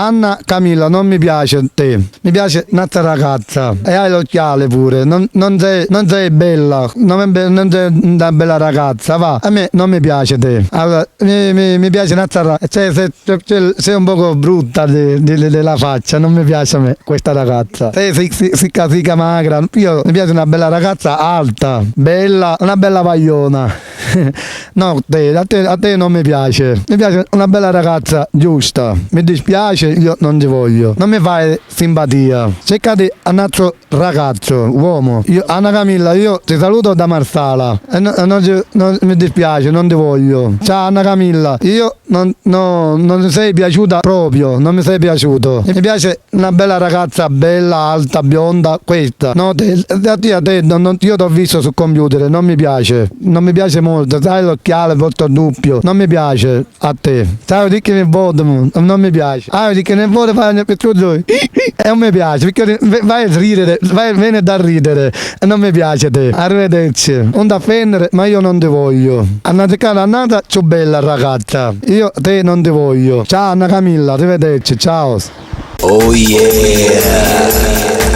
Anna Camilla, non mi piace te, mi piace un'altra ragazza e hai l'occhiale pure, non sei bella, non sei una bella ragazza, va, a me non mi piace te. Allora, mi piace un'altra ragazza, sei un poco brutta della faccia, non mi piace a me questa ragazza. Sei sica magra, mi piace una bella ragazza alta, bella, una bella pagliona. No, a te non mi piace una bella ragazza giusta, mi dispiace, io non ti voglio, non mi fai simpatia, cercati un altro ragazzo, uomo. Anna Camilla, io ti saluto da Marsala e non mi dispiace, non ti voglio. Ciao Anna Camilla, io non mi sei piaciuta proprio, non mi sei piaciuto. Mi piace una bella ragazza, bella, alta, bionda, questa. No, io ti ho visto sul computer, non mi piace molto, sai l'occhiale, volto doppio, non mi piace a te. Sai di che ne voto, non mi piace. Di che ne voto fai per lui. E non mi piace, perché vai a ridere, viene da ridere e non mi piace te. Arrivederci. Non da offendere, ma io non ti voglio. Annata, c'ho bella ragazza. Io te non ti voglio. Ciao Anna Camilla, arrivederci, ciao. Oh yeah.